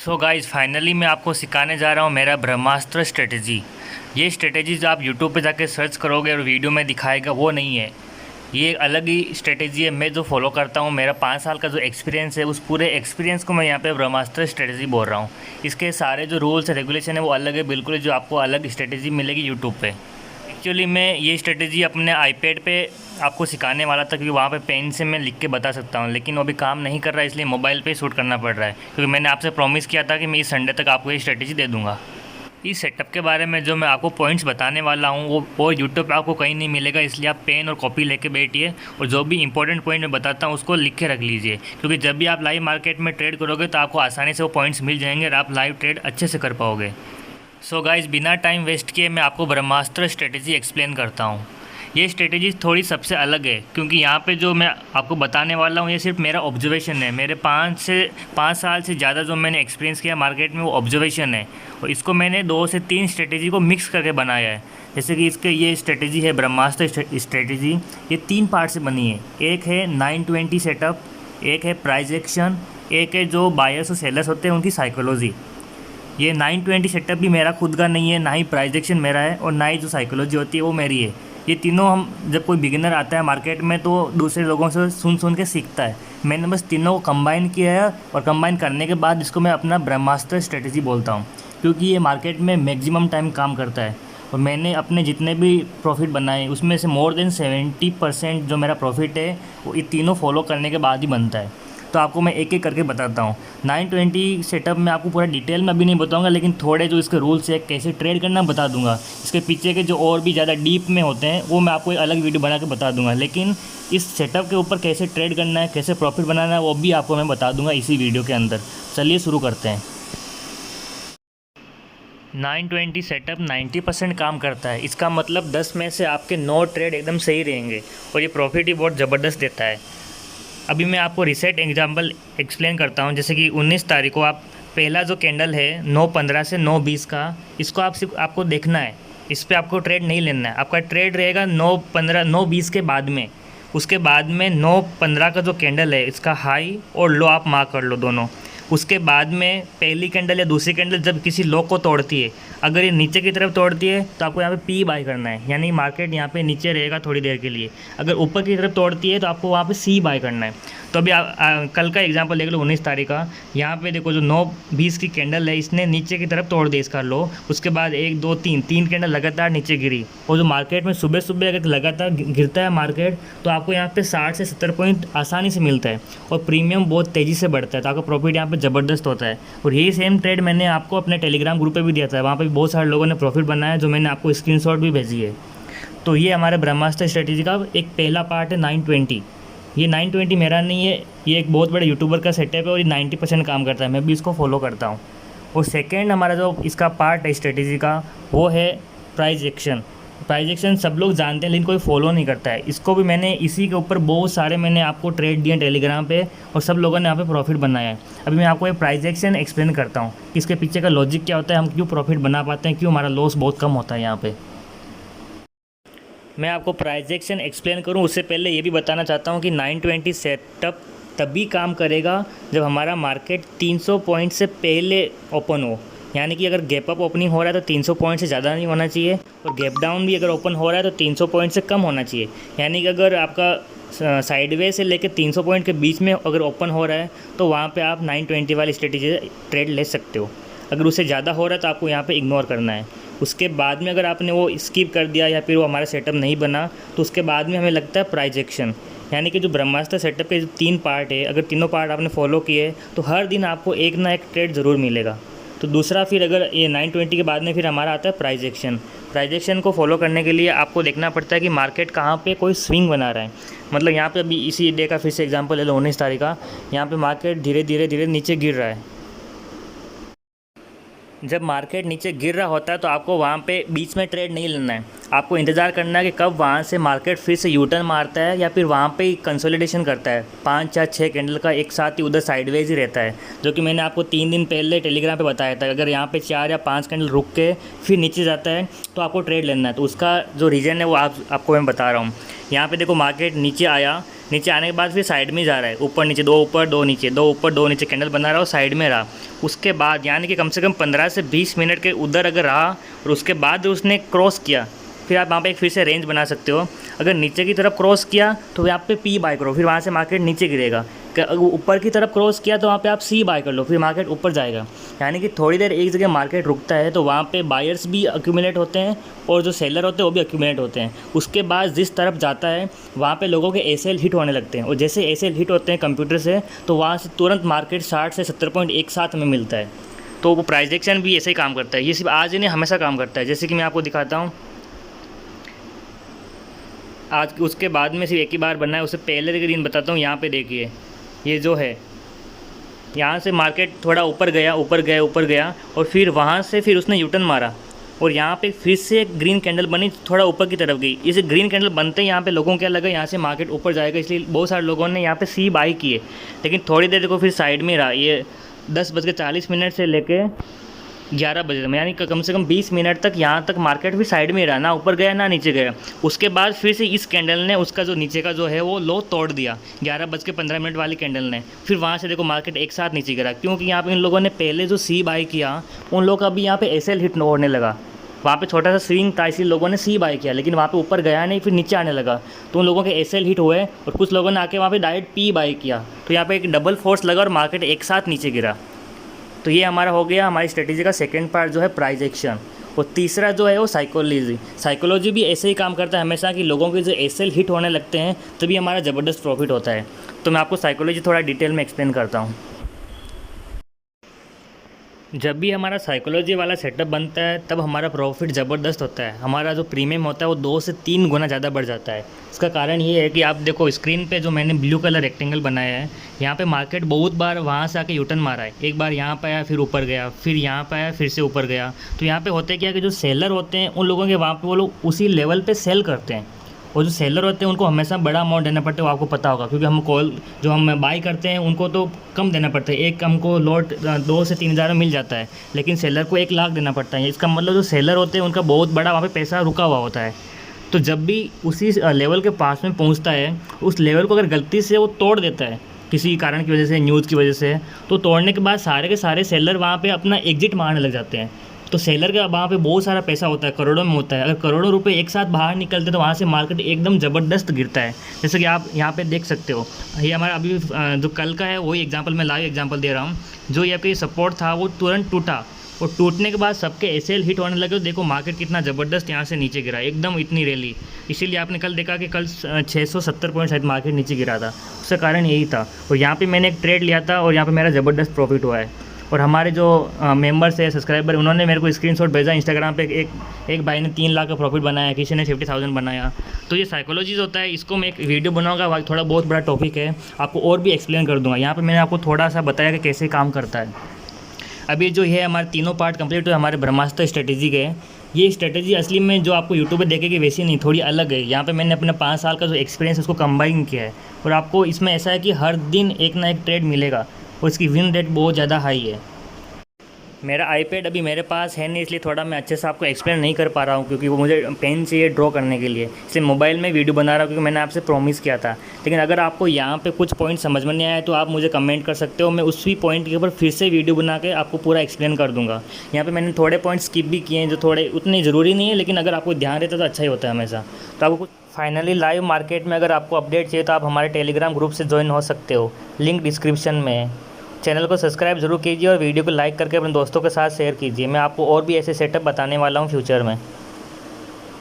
So guys finally मैं आपको सिखाने जा रहा हूँ मेरा ब्रह्मास्त्र स्ट्रेटजी। ये स्ट्रेटजीज आप यूट्यूब पे जाके सर्च करोगे और वीडियो में दिखाएगा वो नहीं है। ये एक अलग ही स्ट्रेटजी है। मैं जो फॉलो करता हूँ, मेरा 5 साल का जो एक्सपीरियंस है, उस पूरे एक्सपीरियंस को मैं यहाँ पे ब्रह्मास्त्र स्ट्रेटजी बोल रहा हूँ। इसके सारे जो रूल्स रेगुलेशन है वो अलग है बिल्कुल, जो आपको अलग स्ट्रेटजी मिलेगी यूट्यूब पे। एक्चुअली मैं ये स्ट्रेटजी अपने आईपैड पे आपको सिखाने वाला था, क्योंकि वहाँ पे पेन से मैं लिख के बता सकता हूँ, लेकिन वो अभी काम नहीं कर रहा है, इसलिए मोबाइल पे शूट करना पड़ रहा है। क्योंकि मैंने आपसे प्रॉमिस किया था कि मैं इस संडे तक आपको ये स्ट्रेटजी दे दूँगा। इस सेटअप के बारे में जो मैं आपको पॉइंट्स बताने वाला हूँ वो यूट्यूब पे आपको कहीं नहीं मिलेगा, इसलिए आप पेन और कॉपी लेके बैठिए और जो भी इंपॉर्टेंट पॉइंट मैं बताता हूँ उसको लिख के रख लीजिए। क्योंकि जब भी आप लाइव मार्केट में ट्रेड करोगे तो आपको आसानी से वो पॉइंट्स मिल जाएंगे और आप लाइव ट्रेड अच्छे से कर पाओगे। सो गाइज़, बिना टाइम वेस्ट किए मैं आपको ब्रह्मास्त्र स्ट्रेटजी एक्सप्लेन करता हूँ। ये स्ट्रेटजी थोड़ी सबसे अलग है, क्योंकि यहाँ पे जो मैं आपको बताने वाला हूँ ये सिर्फ मेरा ऑब्जर्वेशन है। मेरे 5 साल से ज़्यादा जो मैंने एक्सपीरियंस किया मार्केट में वो ऑब्जर्वेशन है, और इसको मैंने 2 से 3 स्ट्रेटजी को मिक्स करके बनाया है। जैसे कि इसके ये स्ट्रेटजी है ब्रह्मास्त्र स्ट्रेटजी, ये 3 पार्ट से बनी है। एक है 920 सेटअप, एक है प्राइस एक्शन, एक है जो बायर्स और सेलर्स होते हैं उनकी साइकोलॉजी। ये 920 सेटअप भी मेरा खुद का नहीं है, ना ही प्राइस एक्शन मेरा है, और ना ही जो साइकोलॉजी होती है वो मेरी है। ये तीनों हम जब कोई बिगिनर आता है मार्केट में तो दूसरे लोगों से सुन के सीखता है। मैंने बस तीनों को कंबाइन किया है, और कंबाइन करने के बाद इसको मैं अपना ब्रह्मास्त्र स्ट्रेटजी बोलता हूँ, क्योंकि ये मार्केट में मैक्सिमम टाइम काम करता है। और मैंने अपने जितने भी प्रॉफिट बनाए उसमें से मोर देन 70% जो मेरा प्रॉफिट है वो ये तीनों फॉलो करने के बाद ही बनता है। तो आपको मैं एक एक करके बताता हूँ। 920 सेटअप में आपको पूरा डिटेल में अभी नहीं बताऊंगा, लेकिन थोड़े जो इसके रूल्स है, कैसे ट्रेड करना बता दूंगा। इसके पीछे के जो और भी ज़्यादा डीप में होते हैं वो मैं आपको एक अलग वीडियो बना के बता दूंगा, लेकिन इस सेटअप के ऊपर कैसे ट्रेड करना है, कैसे प्रॉफिट बनाना है, वो भी आपको मैं बता दूँगा इसी वीडियो के अंदर। चलिए शुरू करते हैं। 920 सेटअप 90% काम करता है। इसका मतलब 10 में से आपके 9 ट्रेड एकदम सही रहेंगे, और ये प्रॉफिट भी बहुत ज़बरदस्त देता है। अभी मैं आपको रिसेट एग्जांपल एक्सप्लेन करता हूँ। जैसे कि 19 तारीख को आप पहला जो कैंडल है 9:15 से 9:20 का, इसको आपको देखना है। इस पर आपको ट्रेड नहीं लेना है। आपका ट्रेड रहेगा 9:20 के बाद में। उसके बाद में 9:15 का जो कैंडल है इसका हाई और लो आप मार्क कर लो दोनों। उसके बाद में पहली कैंडल या दूसरी कैंडल जब किसी लो को तोड़ती है, अगर ये नीचे की तरफ तोड़ती है तो आपको यहाँ पे पी बाय करना है, यानी मार्केट यहाँ पे नीचे रहेगा थोड़ी देर के लिए। अगर ऊपर की तरफ तोड़ती है तो आपको वहाँ पे सी बाय करना है। तो अभी कल का एग्जांपल देख लो 19 तारीख का। यहाँ पे देखो जो 9:20 की कैंडल है इसने नीचे की तरफ तोड़ दिया इसका लो। उसके बाद 1 2 3 कैंडल लगातार नीचे गिरी। और जो मार्केट में सुबह सुबह अगर लगातार गिरता है मार्केट तो आपको यहाँ पे 60 से 70 पॉइंट आसानी से मिलता है, और प्रीमियम बहुत तेज़ी से बढ़ता है, तो आपका प्रॉफिट यहाँ पे ज़बरदस्त होता है। और यही सेम ट्रेड मैंने आपको अपने टेलीग्राम ग्रुप पे भी दिया था, वहाँ पे भी बहुत सारे लोगों ने प्रॉफिट बनाया, जो मैंने आपको स्क्रीनशॉट भी भेजी है। तो ये हमारे ब्रह्मास्त्र स्ट्रेटजी का एक पहला पार्ट है 920। ये 920 मेरा नहीं है, ये एक बहुत बड़े यूट्यूबर का सेटअप है, और ये 90% काम करता है। मैं भी इसको फॉलो करता हूँ। और सेकेंड हमारा जो इसका पार्ट है स्ट्रेटजी का वो है प्राइस एक्शन। प्राइस एक्शन सब लोग जानते हैं लेकिन कोई फॉलो नहीं करता है। इसको भी मैंने इसी के ऊपर बहुत सारे मैंने आपको ट्रेड दिए टेलीग्राम पे, और सब लोगों ने यहाँ पे प्रॉफिट बनाया है। अभी मैं आपको ये प्राइस एक्शन एक्सप्लेन करता हूँ कि इसके पीछे का लॉजिक क्या होता है, हम क्यों प्रॉफिट बना पाते हैं, क्यों हमारा लॉस बहुत कम होता है यहाँ पे। मैं आपको प्राइस एक्शन एक्सप्लेन करूँ उससे पहले ये भी बताना चाहता हूँ कि 920 सेटअप तभी काम करेगा जब हमारा मार्केट 300 पॉइंट से पहले ओपन हो। यानी कि अगर गैप अप ओपनिंग हो रहा है तो 300 पॉइंट से ज़्यादा नहीं होना चाहिए, और गैप डाउन भी अगर ओपन हो रहा है तो 300 पॉइंट से कम होना चाहिए। यानी कि अगर आपका साइडवे से लेकर 300 पॉइंट के बीच में अगर ओपन हो रहा है तो वहाँ पे आप 920 वाली स्ट्रेटजी ट्रेड ले सकते हो। अगर उससे ज़्यादा हो रहा है तो आपको यहाँ पे इग्नोर करना है। उसके बाद में अगर आपने वो स्किप कर दिया या फिर वो हमारा सेटअप नहीं बना तो उसके बाद में हमें लगता है प्राइस एक्शन। यानी कि जो ब्रह्मास्त्र सेटअप के जो 3 पार्ट है, अगर तीनों पार्ट आपने फॉलो किए तो हर दिन आपको एक ना एक ट्रेड ज़रूर मिलेगा। तो दूसरा फिर अगर ये 920 के बाद में फिर हमारा आता है प्राइस एक्शन। प्राइस एक्शन को फॉलो करने के लिए आपको देखना पड़ता है कि मार्केट कहाँ पे कोई स्विंग बना रहा है। मतलब यहाँ पे अभी इसी डे का फिर से एग्जांपल ले लो 19 तारीख का। यहाँ पे मार्केट धीरे धीरे नीचे गिर रहा है। जब मार्केट नीचे गिर रहा होता है तो आपको वहाँ पे बीच में ट्रेड नहीं लेना है। आपको इंतज़ार करना है कि कब वहाँ से मार्केट फिर से यू टर्न मारता है या फिर वहाँ पे ही कंसोलिडेशन करता है। 5 या 6 कैंडल का एक साथ ही उधर साइडवेज ही रहता है, जो कि मैंने आपको 3 दिन पहले टेलीग्राम पे बताया था। अगर यहाँ पे 4 या 5 कैंडल रुक के फिर नीचे जाता है तो आपको ट्रेड लेना है। तो उसका जो रीज़न है वो आपको मैं बता रहा हूँ। यहाँ पे देखो मार्केट नीचे आया, नीचे आने के बाद फिर साइड में जा रहा है, ऊपर नीचे, 2 ऊपर 2 नीचे, 2 ऊपर 2 नीचे कैंडल बना रहा और साइड में रहा। उसके बाद यानी कि कम से कम 15 से 20 मिनट के उधर अगर रहा और उसके बाद उसने क्रॉस किया, फिर आप वहाँ पे एक फिर से रेंज बना सकते हो। अगर नीचे की तरफ क्रॉस किया तो यहाँ पे पी बाय करो, फिर वहाँ से मार्केट नीचे गिरेगा। अगर ऊपर की तरफ क्रॉस किया तो वहाँ पे आप सी बाय कर लो, फिर मार्केट ऊपर जाएगा। यानी कि थोड़ी देर एक जगह मार्केट रुकता है तो वहाँ पे बायर्स भी अक्यूमुलेट होते हैं और जो सेलर होते हैं वो भी अक्यूमुलेट होते हैं। उसके बाद जिस तरफ जाता है वहाँ पे लोगों के एसएल हिट होने लगते हैं, और जैसे एसएल हिट होते हैं कंप्यूटर से तो वहाँ से तुरंत मार्केट 60 से 70 पॉइंट एक साथ में मिलता है। तो वो प्राइस एक्शन भी ऐसे ही काम करता है। ये सिर्फ आज ही नहीं, हमेशा काम करता है। जैसे कि मैं आपको दिखाता हूँ, आज उसके बाद में सिर्फ एक ही बार बनना है, उससे पहले के दिन बताता हूँ। यहाँ पे देखिए, ये जो है यहाँ से मार्केट थोड़ा ऊपर गया और फिर वहाँ से फिर उसने यूटर्न मारा और यहाँ पे फिर से एक ग्रीन कैंडल बनी, थोड़ा ऊपर की तरफ गई। इसे ग्रीन कैंडल बनते ही यहाँ पे लोगों को क्या लगा यहाँ से मार्केट ऊपर जाएगा, इसलिए बहुत सारे लोगों ने यहाँ पे सी बाई किए। लेकिन थोड़ी देर को फिर साइड में रहा। ये 10:40 से लेके 11 बजे, यानी कम से कम 20 मिनट तक यहाँ तक मार्केट भी साइड में रहा, ना ऊपर गया ना नीचे गया। उसके बाद फिर से इस कैंडल ने उसका जो नीचे का जो है वो लो तोड़ दिया, 11:15 वाली कैंडल ने। फिर वहाँ से देखो मार्केट एक साथ नीचे गिरा, क्योंकि यहाँ पे इन लोगों ने पहले जो सी बाई किया उन लोगों का भी यहाँ पे एसएल हिट होने लगा। वहाँ पे छोटा सा स्विंग था, इसलिए लोगों ने सी बाई किया, लेकिन वहाँ पे ऊपर गया नहीं, फिर नीचे आने लगा तो उन लोगों के एसएल हिट हुए और कुछ लोगों ने आके वहाँ पे डायरेक्ट पी बाई किया। तो यहाँ पे एक डबल फोर्स लगा और मार्केट एक साथ नीचे गिरा। तो ये हमारा हो गया हमारी स्ट्रेटेजी का सेकंड पार्ट जो है प्राइस एक्शन। और तीसरा जो है वो साइकोलॉजी भी ऐसे ही काम करता है हमेशा, कि लोगों के जो एसएल हिट होने लगते हैं तभी हमारा ज़बरदस्त प्रॉफिट होता है। तो मैं आपको साइकोलॉजी थोड़ा डिटेल में एक्सप्लेन करता हूँ। जब भी हमारा साइकोलॉजी वाला सेटअप बनता है तब हमारा प्रॉफिट ज़बरदस्त होता है। हमारा जो प्रीमियम होता है वो 2 से 3 गुना ज़्यादा बढ़ जाता है। इसका कारण ये है कि आप देखो स्क्रीन पे जो मैंने ब्लू कलर रेक्टेंगल बनाया है, यहाँ पे मार्केट बहुत बार वहाँ से आके यूटर्न मारा है। एक बार यहाँ पे आया, फिर ऊपर गया, फिर यहाँ पे आया, फिर से ऊपर गया। तो यहाँ पे होता है क्या कि जो सेलर होते हैं उन लोगों के वहाँ पे वो लोग उसी लेवल पे सेल करते हैं, और जो सेलर होते हैं उनको हमेशा बड़ा अमाउंट देना पड़ता है। वो आपको पता होगा, क्योंकि हम जो हम बाई करते हैं उनको तो कम देना पड़ता है। एक हमको लॉट 2 से 3 हज़ार में मिल जाता है, लेकिन सेलर को 1 लाख देना पड़ता है। इसका मतलब जो सेलर होते हैं उनका बहुत बड़ा वहाँ पे पैसा रुका हुआ होता है। तो जब भी उसी लेवल के पास में पहुँचता है, उस लेवल को अगर गलती से वो तोड़ देता है किसी कारण की वजह से, न्यूज़ की वजह से, तो तोड़ने के बाद सारे के सारे सेलर वहाँ पे अपना एग्जिट मारने लग जाते हैं। तो सेलर का वहाँ पे बहुत सारा पैसा होता है, करोड़ों में होता है। अगर करोड़ों रुपए एक साथ बाहर निकलते तो वहाँ से मार्केट एकदम ज़बरदस्त गिरता है। जैसे कि आप यहाँ पे देख सकते हो, ये हमारा अभी जो कल का है वही एग्जांपल, मैं लाइव एग्जांपल दे रहा हूँ। जो यहाँ पे सपोर्ट था वो तुरंत टूटा, और टूटने के बाद सबके एसएल हिट होने लगे। तो देखो मार्केट कितना ज़बरदस्त यहाँ से नीचे गिरा, एकदम इतनी रैली। इसीलिए आपने कल देखा कि कल 670 पॉइंट शायद मार्केट नीचे गिरा था, उसका कारण यही था। और यहाँ पे मैंने एक ट्रेड लिया था और यहाँ पे मेरा ज़बरदस्त प्रॉफिट हुआ है। और हमारे जो मेंबर्स है, सब्सक्राइबर, उन्होंने मेरे को स्क्रीनशॉट भेजा इंस्टाग्राम पे। एक भाई ने 3 लाख का प्रॉफिट बनाया, किसी ने 50,000 बनाया। तो ये साइकोलॉजीज होता है, इसको मैं एक वीडियो बनाऊंगा, थोड़ा बहुत बड़ा टॉपिक है, आपको और भी एक्सप्लेन कर दूंगा। यहाँ पे मैंने आपको थोड़ा सा बताया कि कैसे काम करता है। अभी जो है हमारे तीनों पार्ट कंप्लीट हुए हमारे ब्रह्मास्त्र स्ट्रेटेजी के। ये स्ट्रेटेजी असली में जो आपको यूट्यूब पे देखेगी वैसी नहीं, थोड़ी अलग है। यहाँ पे मैंने अपने 5 साल का जो एक्सपीरियंस उसको कंबाइन किया है, और आपको इसमें ऐसा है कि हर दिन एक ना एक ट्रेड मिलेगा और इसकी विन रेट बहुत ज़्यादा हाई है। मेरा आईपैड अभी मेरे पास है नहीं, इसलिए थोड़ा मैं अच्छे से आपको एक्सप्लेन नहीं कर पा रहा हूँ, क्योंकि वो मुझे पेन चाहिए ड्रॉ करने के लिए, इसलिए मोबाइल में वीडियो बना रहा हूँ, क्योंकि मैंने आपसे प्रॉमिस किया था। लेकिन अगर आपको यहाँ पे कुछ पॉइंट समझ में नहीं आया तो आप मुझे कमेंट कर सकते हो, मैं उसी पॉइंट के ऊपर फिर से वीडियो बना के आपको पूरा एक्सप्लेन कर दूँगा। यहाँ पर मैंने थोड़े पॉइंट स्किप भी किए हैं जो थोड़े उतने ज़रूरी नहीं है, लेकिन अगर आपको ध्यान रहता तो अच्छा ही होता है हमेशा। तो आपको फाइनली लाइव मार्केट में अगर आपको अपडेट चाहिए तो आप हमारे टेलीग्राम ग्रुप से ज्वाइन हो सकते हो, लिंक डिस्क्रिप्शन में है। चैनल को सब्सक्राइब जरूर कीजिए और वीडियो को लाइक करके अपने दोस्तों के साथ शेयर कीजिए। मैं आपको और भी ऐसे सेटअप बताने वाला हूँ फ्यूचर में।